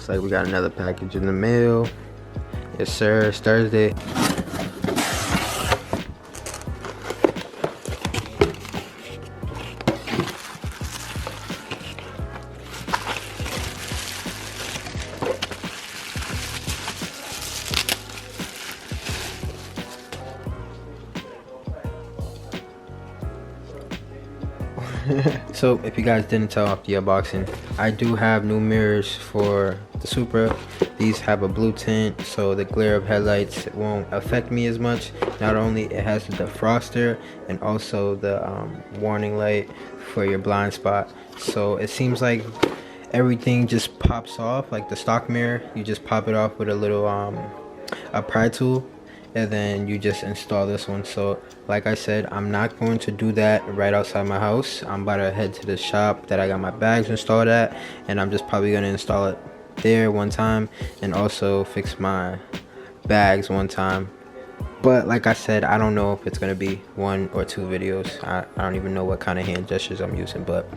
Looks like we got another package in the mail. Yes sir, it's Thursday. So if you guys didn't tell off the unboxing, I do have new mirrors for the Supra. These have a blue tint, so the glare of headlights won't affect me as much. Not only it has the defroster and also the warning light for your blind spot, so it seems like everything just pops off. Like the stock mirror, you just pop it off with a little a pry tool, and then you just install this one. So like I said, I'm not going to do that right outside my house. I'm about to head to the shop that I got my bags installed at, and I'm just probably going to install it there one time and also fix my bags one time. But like I said, I don't know if it's going to be 1 or 2 videos. I don't even know what kind of hand gestures I'm using, but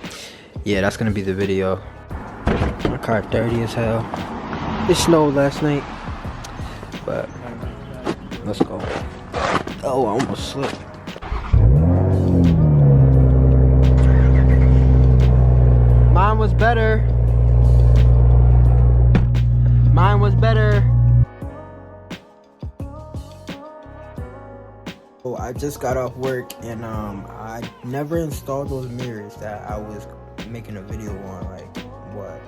yeah, that's going to be the video. My car dirty as hell. It snowed last night, but let's go. Oh, I almost slipped. Mine was better. Mine was better. Oh, I just got off work, and I never installed those mirrors that I was making a video on, like what,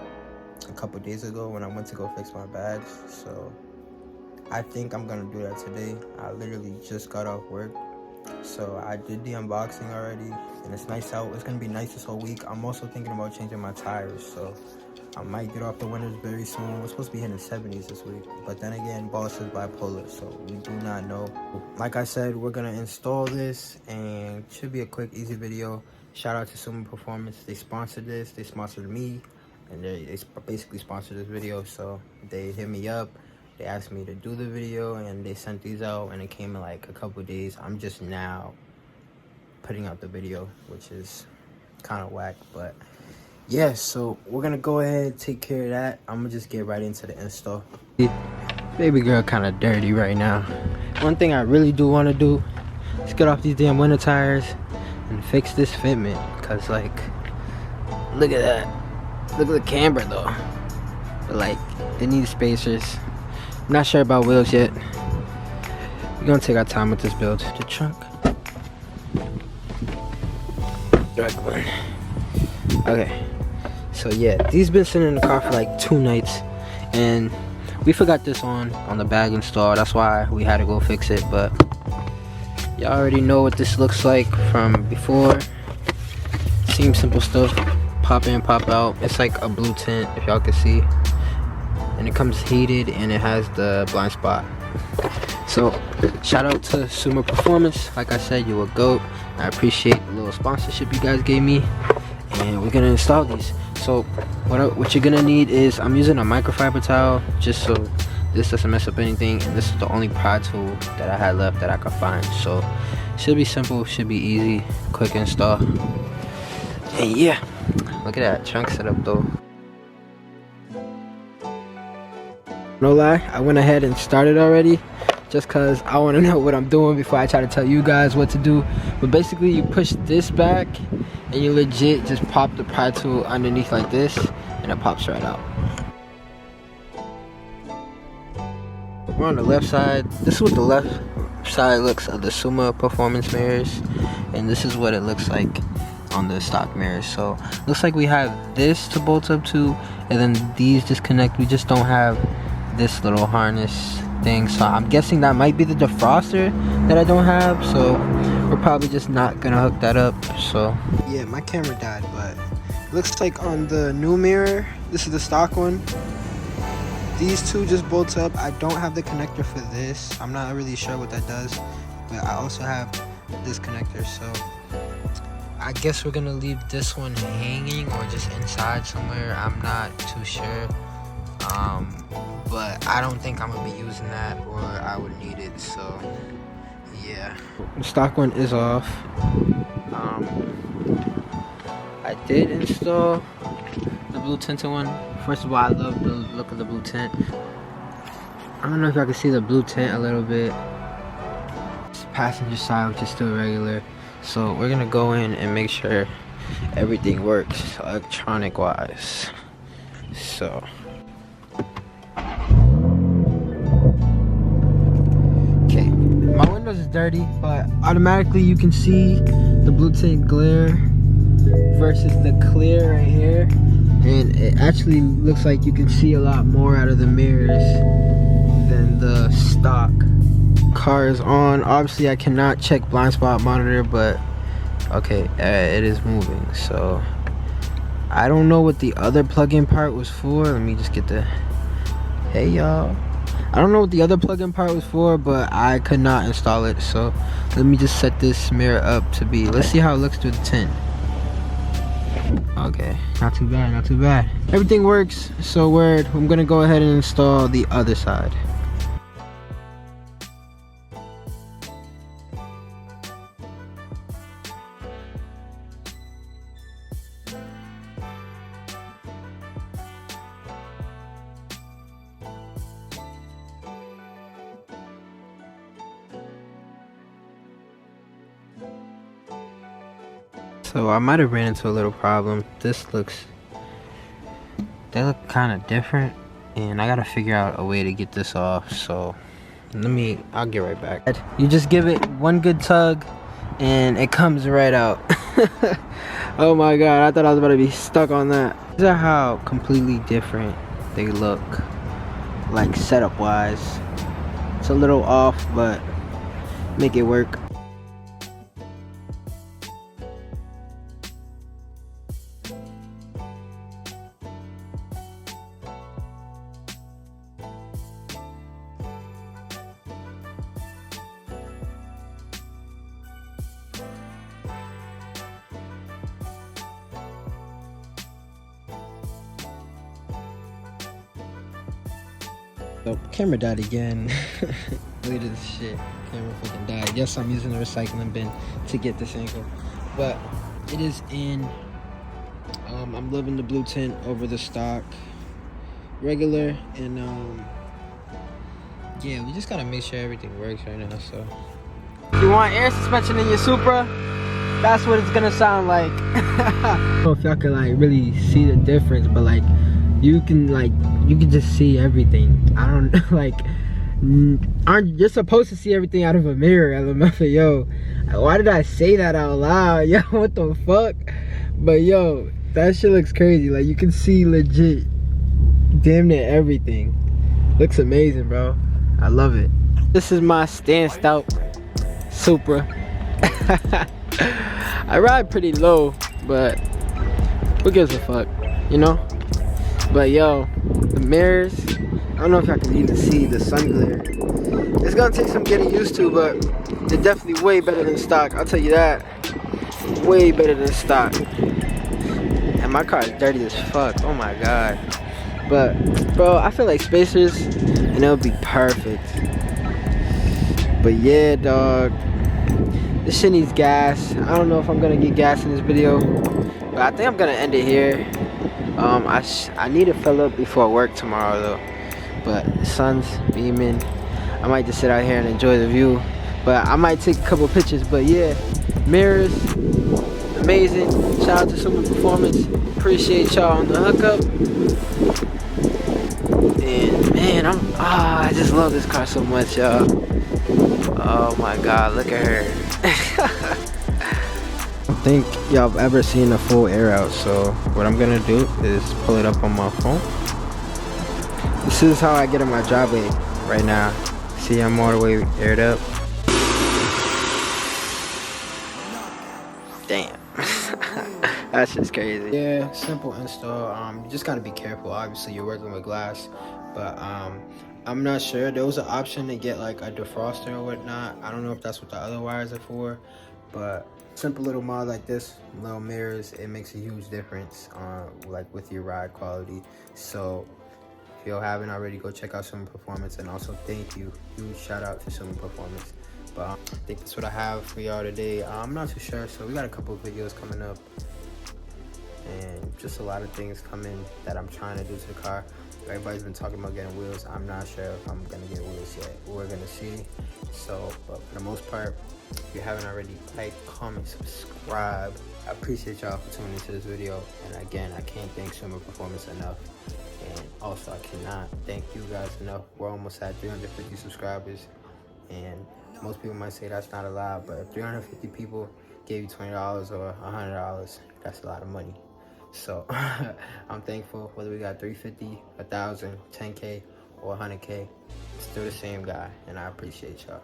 a couple days ago when I went to go fix my bags. So I think I'm gonna do that today. I literally just got off work, so I did the unboxing already, and it's nice out. It's gonna be nice this whole week. I'm also thinking about changing my tires, so I might get off the winters very soon. We're supposed to be hitting 70s this week, but then again, boss is bipolar, so we do not know. Like I said, we're gonna install this, and it should be a quick, easy video. Shout out to Suma Performance. They sponsored this. They sponsored me, and they basically sponsored this video. So they hit me up. They asked me to do the video, and they sent these out, and it came in like a couple of days. I'm just now putting out the video, which is kind of whack, but yeah, so we're gonna go ahead and take care of that. I'm gonna just get right into the install. Baby girl kind of dirty right now. One thing I really do want to do is get off these damn winter tires and fix this fitment, because like, look at that. Look at the camber though, but like, it needs spacers. I'm not sure about wheels yet. We're gonna take our time with this build. The trunk. Drag one. Okay. So yeah, these been sitting in the car for like 2 nights, and we forgot this on the bag install. That's why we had to go fix it. But y'all already know what this looks like from before. Same simple stuff. Pop in, pop out. It's like a blue tint, if y'all can see. And it comes heated, and it has the blind spot. So shout out to Suma Performance. Like I said, you a GOAT. I appreciate the little sponsorship you guys gave me, and we're gonna install these. So what you're gonna need is, I'm using a microfiber towel just so this doesn't mess up anything, and this is the only pry tool that I had left that I could find. So should be simple, should be easy, quick install. And yeah, look at that trunk setup though. No lie, I went ahead and started already, just cause I want to know what I'm doing before I try to tell you guys what to do. But basically, you push this back, and you legit just pop the pry tool underneath like this, and it pops right out. We're on the left side. This is what the left side looks of the Suma Performance mirrors, and this is what it looks like on the stock mirrors. So looks like we have this to bolt up to, and then these disconnect. We just don't have this little harness thing, so I'm guessing that might be the defroster that I don't have, so we're probably just not gonna hook that up. So yeah, my camera died, but looks like on the new mirror, this is the stock one, these two just bolt up. I don't have the connector for this. I'm not really sure what that does, but I also have this connector, so I guess we're gonna leave this one hanging or just inside somewhere. I'm not too sure, but I don't think I'm gonna be using that, or I would need it. So yeah, the stock one is off. I did install the blue tinted one. First of all, I love the look of the blue tint. I don't know if y'all can see the blue tint a little bit. It's passenger side, which is still regular. So we're gonna go in and make sure everything works electronic wise. So okay, my windows is dirty, but automatically you can see the blue tint glare versus the clear right here, and it actually looks like you can see a lot more out of the mirrors than the stock. Car is on. Obviously I cannot check blind spot monitor, but okay, it is moving. So I don't know what the other plug-in part was for. Let me just get the, hey y'all, I don't know what the other plug-in part was for, but I could not install it. So let me just set this mirror up to be, let's see how it looks through the tint. Okay, not too bad, not too bad. Everything works, so word. I'm gonna go ahead and install the other side. So I might have ran into a little problem. They look kind of different, and I gotta figure out a way to get this off. So I'll get right back. You just give it one good tug and it comes right out. Oh my god, I thought I was about to be stuck on that. These are how completely different they look, like setup wise. It's a little off, but make it work. So camera died again. Look at this shit. Camera fucking died. Yes, I'm using the recycling bin to get this angle, but it is in. I'm loving the blue tint over the stock regular, and yeah, we just gotta make sure everything works right now. So if you want air suspension in your Supra, that's what it's gonna sound like. I don't know if y'all can like really see the difference, but like you can just see everything. I don't like, you're supposed to see everything out of a mirror, LMFAO. Why did I say that out loud? Yo, what the fuck? But yo, that shit looks crazy. Like you can see legit damn near everything. Looks amazing, bro. I love it. This is my stanced out Supra. I ride pretty low, but who gives a fuck, you know? But yo, the mirrors, I don't know if I can even see the sun glare. It's gonna take some getting used to, but they're definitely way better than stock. I'll tell you that. Way better than stock. And my car is dirty as fuck. Oh my god. But bro, I feel like spacers and it'll be perfect. But yeah, dog, this shit needs gas. I don't know if I'm gonna get gas in this video, but I think I'm gonna end it here. I need to fill up before work tomorrow though, but the sun's beaming. I might just sit out here and enjoy the view, but I might take a couple pictures. But yeah, mirrors, amazing. Shout out to Suma Performance. Appreciate y'all on the hookup. And man, I just love this car so much, y'all. Oh my god, look at her. I don't think y'all have ever seen a full air out, so what I'm gonna do is pull it up on my phone. This is how I get in my driveway right now. See, I'm all the way aired up. Damn. That's just crazy. Yeah, simple install. You just gotta be careful. Obviously you're working with glass, but I'm not sure. There was an option to get like a defroster or whatnot. I don't know if that's what the other wires are for, but simple little mod like this, little mirrors, it makes a huge difference like with your ride quality. So if you haven't already, go check out Suma Performance, and also thank you, huge shout out to Suma Performance. But I think that's what I have for y'all today. I'm not too sure, so we got a couple of videos coming up. and just a lot of things coming that I'm trying to do to the car. Everybody's been talking about getting wheels. I'm not sure if I'm gonna get wheels yet. We're gonna see. So, but for the most part, if you haven't already, like, comment, subscribe. I appreciate y'all for tuning into this video. And again, I can't thank Suma Performance enough. And also, I cannot thank you guys enough. We're almost at 350 subscribers. And most people might say that's not a lot, but if 350 people gave you $20 or $100, that's a lot of money. So I'm thankful. Whether we got 350, 1,000, 10K, or 100K, still the same guy, and I appreciate y'all.